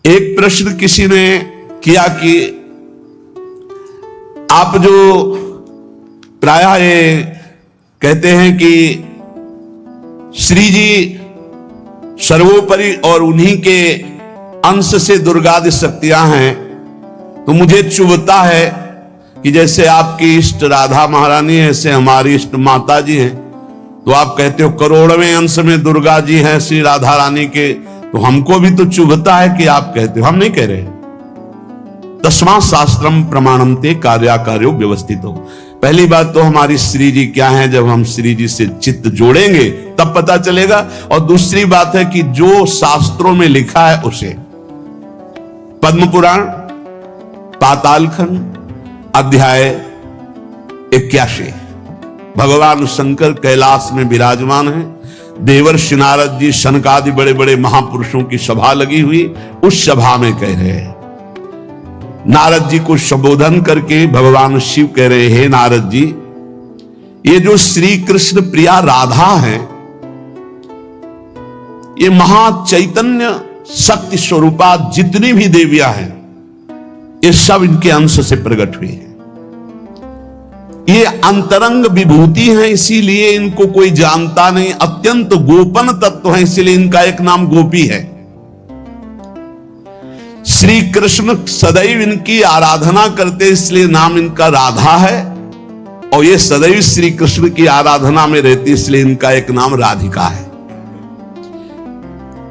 एक प्रश्न किसी ने किया कि आप जो प्रायः ये कहते हैं कि श्री जी सर्वोपरि और उन्हीं के अंश से दुर्गादि शक्तियां हैं, तो मुझे चुभता है कि जैसे आपकी इष्ट राधा महारानी है, ऐसे हमारी इष्ट माता जी हैं, तो आप कहते हो करोड़वें अंश में दुर्गा जी हैं श्री राधा रानी के, तो हमको भी तो चुभता है कि आप कहते हो। हम नहीं कह रहे। तस्मात् शास्त्रम प्रमाणन्ते कार्याकार्यो व्यवस्थितो। पहली बात तो हमारी श्री जी क्या है, जब हम श्री जी से चित्त जोड़ेंगे तब पता चलेगा। और दूसरी बात है कि जो शास्त्रों में लिखा है उसे, पद्म पुराण पातालखंड अध्याय 81, भगवान शंकर कैलाश में विराजमान है, देवर्षि नारद जी शनकादि बड़े बड़े महापुरुषों की सभा लगी हुई, उस सभा में कह रहे हैं, नारद जी को संबोधन करके भगवान शिव कह रहे हैं, हे नारद जी, ये जो श्री कृष्ण प्रिया राधा है, ये महाचैतन्य शक्ति स्वरूपा जितनी भी देवियां हैं, ये सब इनके अंश से प्रकट हुई है। ये अंतरंग विभूति है, इसीलिए इनको कोई जानता नहीं, अत्यंत गोपन तत्व है, इसीलिए इनका एक नाम गोपी है। श्री कृष्ण सदैव इनकी आराधना करते, इसलिए नाम इनका राधा है, और ये सदैव श्री कृष्ण की आराधना में रहती, इसलिए इनका एक नाम राधिका है।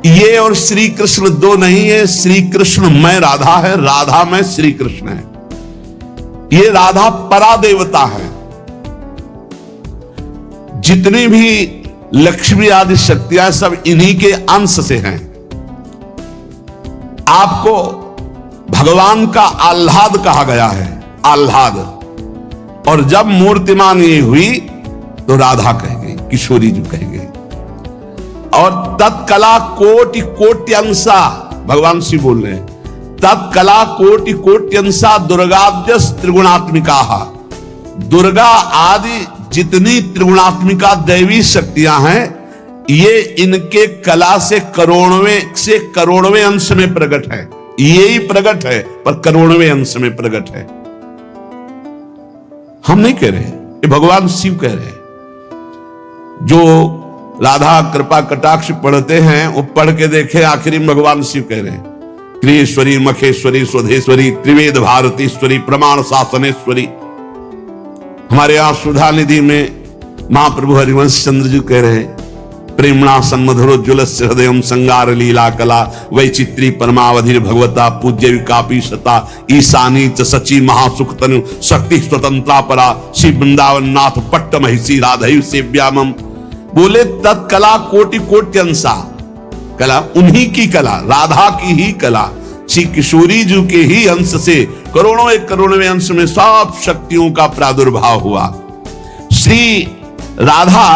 ये और श्री कृष्ण दो नहीं है, श्री कृष्ण में राधा है, राधा में श्री कृष्ण है। ये राधा परादेवता है। जितनी भी लक्ष्मी आदि शक्तियां सब इन्हीं के अंश से हैं। आपको भगवान का आह्लाद कहा गया है, आह्लाद, और जब मूर्तिमान ये हुई तो राधा कह गई, किशोरी जी कह गई। और तत्कला कोटि कोट्यंसा, भगवान शिव बोल रहे हैं, तत्कला कोटि कोट्यंसा दुर्गाद्यस त्रिगुणात्मिका। दुर्गा आदि जितनी त्रिगुणात्मिका दैवी शक्तियां हैं, ये इनके कला से करोड़वें अंश में प्रकट है। ये ही प्रकट है, पर करोड़वें अंश में प्रकट है। हम नहीं कह रहे, ये भगवान शिव कह रहे हैं। जो राधा कृपा कटाक्ष पढ़ते हैं, वो पढ़ के देखे, आखिरी में भगवान शिव कह रहे हैं, क्रियेश्वरी मखेश्वरी स्वधेश्वरी त्रिवेद भारतीश्वरी प्रमाण शासनेश्वरी। हमारे यहां सुधा निधि में महाप्रभु हरिवंश चंद्र जी कह रहे हैं, प्रेमणा सन्मधुरोज्ज्वल हृदय संगार लीला कला वैचित्री परमावधि भगवता पूज्य विकापी सता ईशानी च सची महासुख तनु शक्ति स्वतंत्रा परा श्री वृंदावन नाथ पट्ट महिषी राधैव सेव्यामम। बोले तत्कला कोटि कोट्यंसा, कला उन्हीं की कला, राधा की ही कला, श्री किशोरी जी के ही अंश से करोड़वें अंश में सब शक्तियों का प्रादुर्भाव हुआ। श्री राधा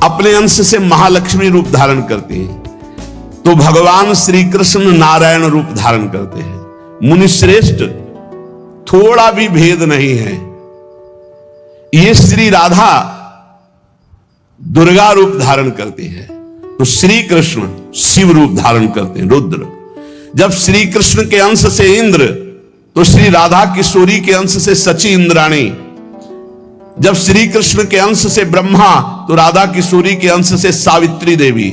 अपने अंश से महालक्ष्मी रूप धारण करती हैं, तो भगवान श्री कृष्ण नारायण रूप धारण करते हैं। मुनिश्रेष्ठ, थोड़ा भी भेद नहीं है। ये श्री राधा दुर्गा रूप धारण करती है, तो श्री कृष्ण शिव रूप धारण करते हैं, रुद्र। जब श्री कृष्ण के अंश से इंद्र, तो श्री राधा किशोरी के अंश से सची इंद्राणी। जब श्री कृष्ण के अंश से ब्रह्मा, तो राधा किशोरी के अंश से सावित्री देवी।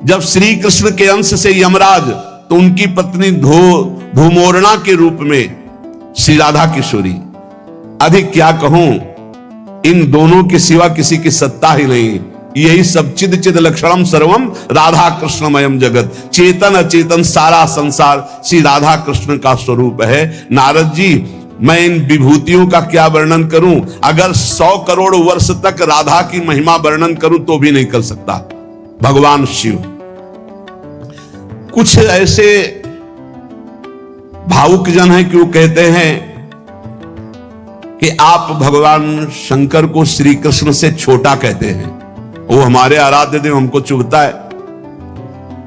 जब श्री कृष्ण के अंश से यमराज, तो उनकी पत्नी धूमोरणा के रूप में श्री राधा किशोरी। अधिक क्या कहूं, इन दोनों के सिवा किसी की सत्ता ही नहीं। यही सब चिद चिद लक्षणम सर्वम राधा कृष्णमयम जगत। चेतन अचेतन सारा संसार श्री राधा कृष्ण का स्वरूप है। नारद जी, मैं इन विभूतियों का क्या वर्णन करूं? अगर 100 करोड़ वर्ष तक राधा की महिमा वर्णन करूं तो भी नहीं कर सकता। भगवान शिव कुछ ऐसे भावुक जन हैं कि वो कहते हैं कि आप भगवान शंकर को श्री कृष्ण से छोटा कहते हैं, वो हमारे आराध्य देव, हमको चुभता है।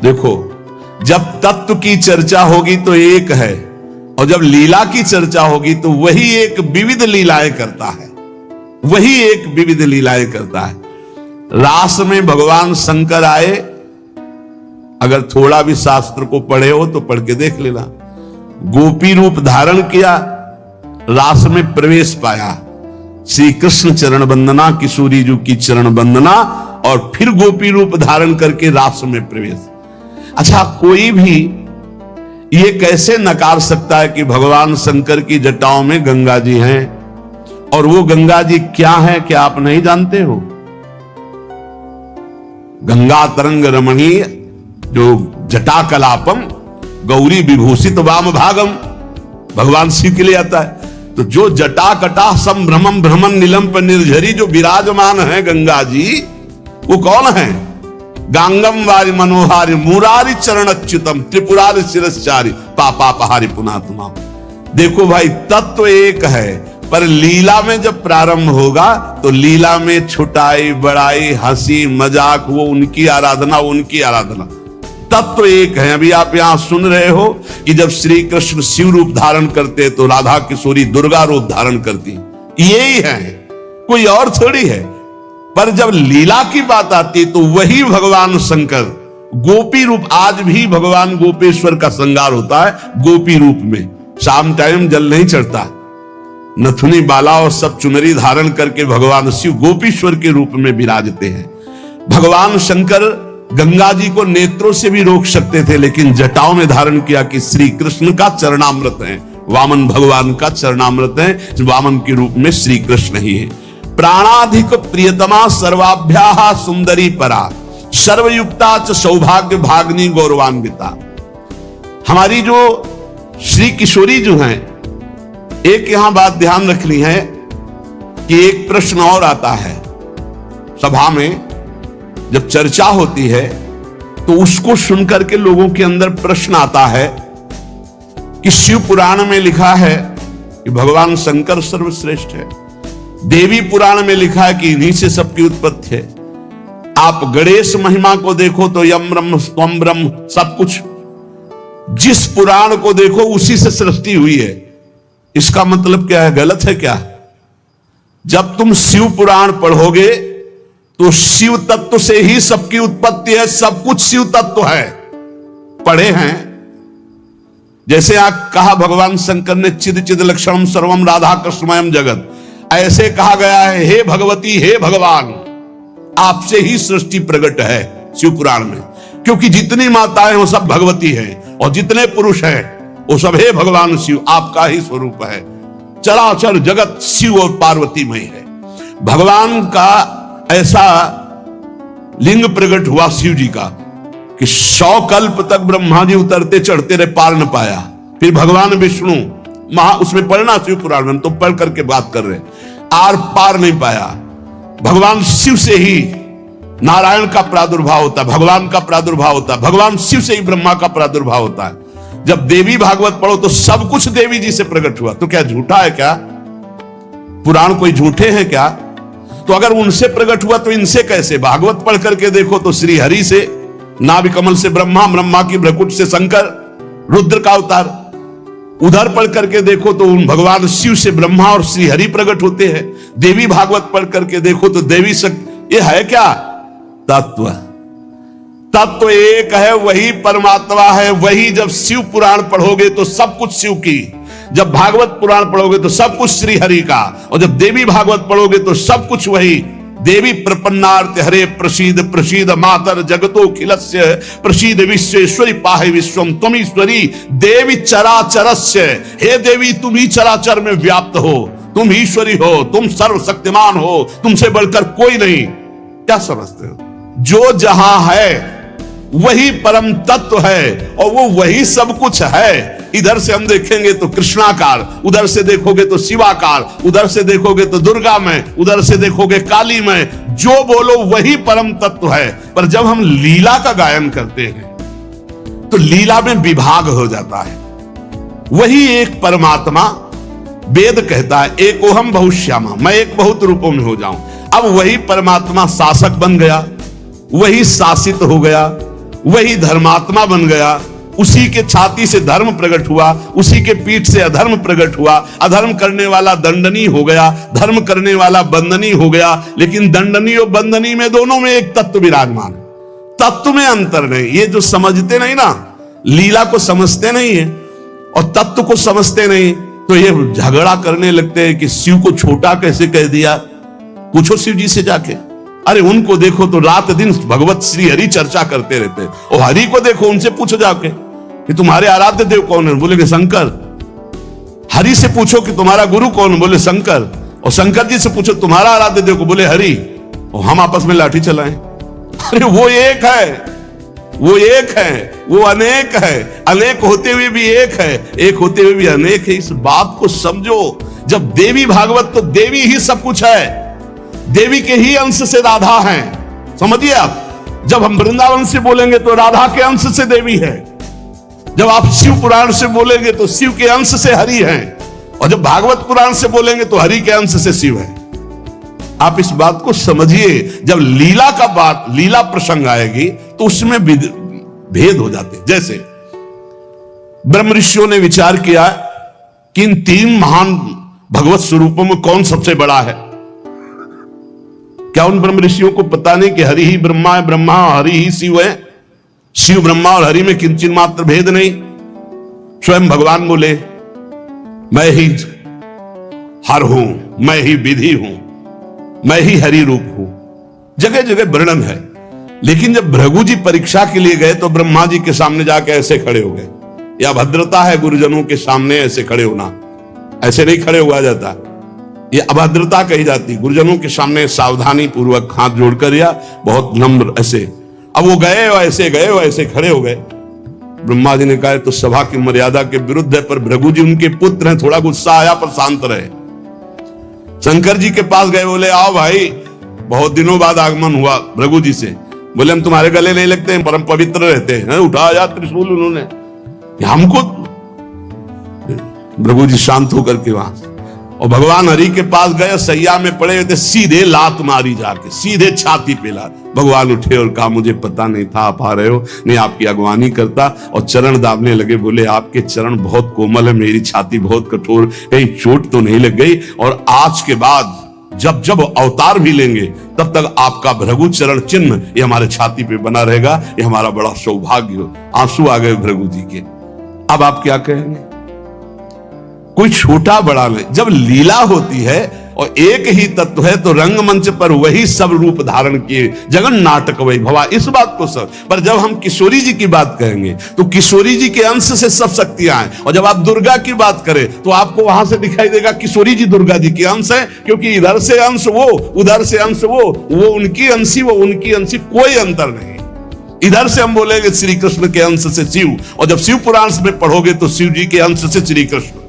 देखो, जब तत्व की चर्चा होगी तो एक है, और जब लीला की चर्चा होगी तो वही एक विविध लीलाएं करता है, वही एक विविध लीलाएं करता है। रास में भगवान शंकर आए अगर थोड़ा भी शास्त्र को पढ़े हो तो पढ़ के देख लेना। गोपी रूप धारण किया, रास में प्रवेश पाया, श्री कृष्ण चरण वंदना, किशोरी जी की चरण वंदना, और फिर गोपी रूप धारण करके रास में प्रवेश। अच्छा, कोई भी ये कैसे नकार सकता है कि भगवान शंकर की जटाओं में गंगा जी हैं, और वो गंगा जी क्या है, क्या आप नहीं जानते हो? गंगा तरंग रमणीय जो जटा कलापम गौरी विभूषित वाम भागम, भगवान शिव के लिए आता है। तो जो जटा कटा संभ्रमम भ्रमण नीलम पर निर्झरी जो विराजमान है गंगा जी, वो कौन है? गांगम वारि मनोहारि मुरारी चरण अच्युतम त्रिपुरारि शिरश्चारी पापापहारी पुनातुमा। देखो भाई, तत्व एक है, पर लीला में जब प्रारंभ होगा तो लीला में छुटाई बड़ाई हंसी मजाक, वो उनकी आराधना, उनकी आराधना। तत्व एक है। अभी आप यहां सुन रहे हो कि जब श्री कृष्ण शिव रूप धारण करते तो राधा किशोरी दुर्गा रूप धारण करती, यही है, कोई और थोड़ी है। पर जब लीला की बात आती तो वही भगवान शंकर गोपी रूप, आज भी भगवान गोपेश्वर का श्रृंगार होता है गोपी रूप में। शाम टाइम जल नहीं चढ़ता, नथुनी बाला और सब चुनरी धारण करके भगवान शिव गोपीश्वर के रूप में विराजते हैं। भगवान शंकर गंगा जी को नेत्रों से भी रोक सकते थे, लेकिन जटाओं में धारण किया कि श्री कृष्ण का चरणामृत है, वामन भगवान का चरणामृत है, वामन के रूप में श्री कृष्ण ही है। प्राणाधिक प्रियतमा सर्वाभ्याः सुंदरी परा सर्वयुक्ता च सौभाग्य भाग्नि गौरवान्विता। हमारी जो श्री किशोरी जो हैं, एक यहां बात ध्यान रखनी है कि एक प्रश्न और आता है सभा में, जब चर्चा होती है तो उसको सुनकर के लोगों के अंदर प्रश्न आता है कि शिव पुराण में लिखा है कि भगवान शंकर सर्वश्रेष्ठ है, देवी पुराण में लिखा है कि इन्हीं से सबकी उत्पत्ति है, आप गणेश महिमा को देखो तो यम ब्रह्म स्वम ब्रह्म, सब कुछ जिस पुराण को देखो उसी से सृष्टि हुई है। इसका मतलब क्या है? गलत है क्या? जब तुम शिव पुराण पढ़ोगे तो शिव तत्व से ही सबकी उत्पत्ति है, सब कुछ शिव तत्व है। पढ़े हैं, जैसे आप कहा भगवान शंकर ने चिद चिद लक्षणम सर्वम राधा कृष्णमयम जगत, ऐसे कहा गया है हे भगवती हे भगवान, आपसे ही सृष्टि प्रकट है शिव पुराण में, क्योंकि जितनी माताएं वो सब भगवती हैं और जितने पुरुष हैं वो सब हे भगवान शिव, आपका ही स्वरूप है। चराचर जगत शिव और पार्वतीमय है। भगवान का ऐसा लिंग प्रकट हुआ शिव जी का कि 100 कल्प तक ब्रह्मा जी उतरते चढ़ते रहे, पार न पाया। फिर भगवान विष्णु उसमें पढ़ना शिव पुराण में, तो पढ़ करके बात कर रहे, आर पार नहीं पाया। भगवान शिव से ही नारायण का प्रादुर्भाव होता है, भगवान का प्रादुर्भाव होता है, भगवान शिव से ही ब्रह्मा का प्रादुर्भाव होता है। जब देवी भागवत पढ़ो तो सब कुछ देवी जी से प्रकट हुआ, तो क्या झूठा है क्या? पुराण कोई झूठे हैं क्या? तो अगर उनसे प्रकट हुआ तो इनसे कैसे? भागवत पढ़ करके देखो तो श्री हरि से, नाभि कमल से ब्रह्मा, ब्रह्मा की भ्रकुट से शंकर, रुद्र का अवतार। उधर पढ़ करके देखो तो उन भगवान शिव से ब्रह्मा और श्री हरि प्रकट होते हैं। देवी भागवत पढ़ करके देखो तो देवी शक्ति। ये है क्या? तत्व। तत्व एक है, वही परमात्मा है। वही जब शिव पुराण पढ़ोगे तो सब कुछ शिव की, जब भागवत पुराण पढ़ोगे तो सब कुछ श्री हरि का, और जब देवी भागवत पढ़ोगे तो सब कुछ वही। देवी प्रपन्नार्थ हरे प्रसीद प्रसीद मातर जगतो खिलस्य प्रसीद विश्वेश्वरी पाहे विश्वम त्वमीश्वरी देवी चराचरस्य। हे देवी, तुम ही चराचर में व्याप्त हो, तुम ईश्वरी हो, तुम सर्वशक्तिमान हो, तुमसे बढ़कर कोई नहीं। क्या समझते हो? जो जहां है वही परम तत्व है और वो वही सब कुछ है। इधर से हम देखेंगे तो कृष्णाकार, उधर से देखोगे तो शिवाकार, उधर से देखोगे तो दुर्गा में, उधर से देखोगे काली में। जो बोलो वही परम तत्व है। पर जब हम लीला का गायन करते हैं तो लीला में विभाग हो जाता है। वही एक परमात्मा, वेद कहता है एकोहम बहुश्यामा, मैं एक बहुत रूपों में हो जाऊं। अब वही परमात्मा शासक बन गया, वही शासित हो गया, वही धर्मात्मा बन गया। उसी के छाती से धर्म प्रकट हुआ, उसी के पीठ से अधर्म प्रकट हुआ। अधर्म करने वाला दंडनीय हो गया, धर्म करने वाला बंदनीय हो गया। लेकिन दंडनीय और बंदनीय में, दोनों में एक तत्व विराजमान है। तत्व में अंतर नहीं। ये जो समझते नहीं ना, लीला को समझते नहीं है और तत्व को समझते नहीं, तो ये झगड़ा करने लगते हैं कि शिव को छोटा कैसे कह दिया। पूछो शिव जी से जाके, अरे उनको देखो तो रात दिन भगवत श्री हरि चर्चा करते रहते हैं, और हरि को देखो, उनसे पूछो जाके कि तुम्हारे आराध्य देव कौन है, बोलेंगे शंकर। हरि से पूछो कि तुम्हारा गुरु कौन, बोले शंकर। और शंकर जी से पूछो तुम्हारा आराध्य देव को, बोले हरि। और हम आपस में लाठी चलाएं। अरे वो एक है, वो एक है, वो अनेक है, अनेक होते हुए भी एक है, एक होते हुए भी अनेक है। इस बात को समझो। जब देवी भागवत, तो देवी ही सब कुछ है, देवी के ही अंश से राधा है, समझिए आप। जब हम वृंदावन से बोलेंगे तो राधा के अंश से देवी है, जब आप शिव पुराण से बोलेंगे तो शिव के अंश से हरि है, और जब भागवत पुराण से बोलेंगे तो हरि के अंश से शिव है। आप इस बात को समझिए। जब लीला का बात, लीला प्रसंग आएगी तो उसमें भेद हो जाते। जैसे ब्रह्म ऋषियों ने विचार किया कि इन तीन महान भगवत स्वरूपों में कौन सबसे बड़ा है। क्या उन ब्रह्म ऋषियों को पता नहीं कि हरि ही ब्रह्मा है, ब्रह्मा हरि ही शिव है, शिव ब्रह्मा और हरि में किंचित मात्र भेद नहीं। स्वयं भगवान बोले मैं ही हर हूं, मैं ही विधि हूं, मैं ही हरि रूप हूं। जगह जगह वर्णन है। लेकिन जब भृगु जी परीक्षा के लिए गए तो ब्रह्मा जी के सामने जाके ऐसे खड़े हो गए। यह भद्रता है गुरुजनों के सामने ऐसे खड़े होना, ऐसे नहीं खड़े हुआ जाता, ये अभद्रता कही जाती। गुरुजनों के सामने सावधानी पूर्वक हाथ जोड़कर या बहुत नम्र ऐसे। अब वो गए और ऐसे खड़े हो गए। ब्रह्मा जी ने कहा तो सभा की मर्यादा के विरुद्ध है, पर भृगु जी उनके पुत्र हैं, थोड़ा गुस्सा आया पर शांत रहे। शंकर जी के पास गए, बोले आओ भाई, बहुत दिनों बाद आगमन हुआ भृगु जी से। बोले हम तुम्हारे गले नहीं लगते हैं, परम पवित्र रहते हैं। उठाया त्रिशूल उन्होंने हमको। भृगु जी शांत होकर के वहां, और भगवान हरि के पास गए, सैया में पड़े हुए थे, सीधे लात मारी जाके, सीधे छाती पे लात। भगवान उठे और कहा मुझे पता नहीं था आप आ रहे हो, नहीं आपकी अगवानी करता। और चरण दाबने लगे, बोले आपके चरण बहुत कोमल है, मेरी छाती बहुत कठोर, कहीं चोट तो नहीं लग गई। और आज के बाद जब जब अवतार भी लेंगे तब तक आपका भृगु चरण चिन्ह ये हमारे छाती पे बना रहेगा, ये हमारा बड़ा सौभाग्य हो। आंसू आ गए भृगु जी के। अब आप क्या कहेंगे? कोई छोटा बड़ा नहीं। जब लीला होती है और एक ही तत्व है तो रंगमंच पर वही सब रूप धारण किए, जगन नाटक वही भवा, इस बात को सब। पर जब हम किशोरी जी की बात कहेंगे तो किशोरी जी के अंश से सब शक्तियां हैं, और जब आप दुर्गा की बात करें तो आपको वहां से दिखाई देगा किशोरी जी दुर्गा जी के अंश है, क्योंकि इधर से अंश वो, उधर से अंश वो उनकी अंशी, वो उनकी अंशी, कोई अंतर नहीं। इधर से हम बोलेंगे श्री कृष्ण के अंश से शिव, और जब शिव पुराण में पढ़ोगे तो शिव जी के अंश से श्री कृष्ण।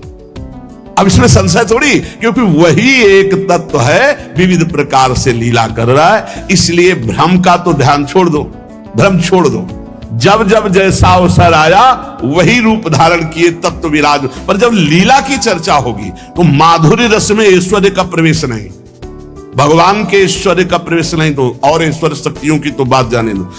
अब इसमें संशय थोड़ी, क्योंकि वही एक तत्व है, विविध प्रकार से लीला कर रहा है। इसलिए भ्रम का तो ध्यान छोड़ दो, भ्रम छोड़ दो। जब जब जैसा अवसर आया वही रूप धारण किए तत्व विराज। पर जब लीला की चर्चा होगी तो माधुर्य रस में ऐश्वर्य का प्रवेश नहीं, भगवान के ऐश्वर्य का प्रवेश नहीं, तो और ऐश्वर्य शक्तियों की तो बात जाने दो।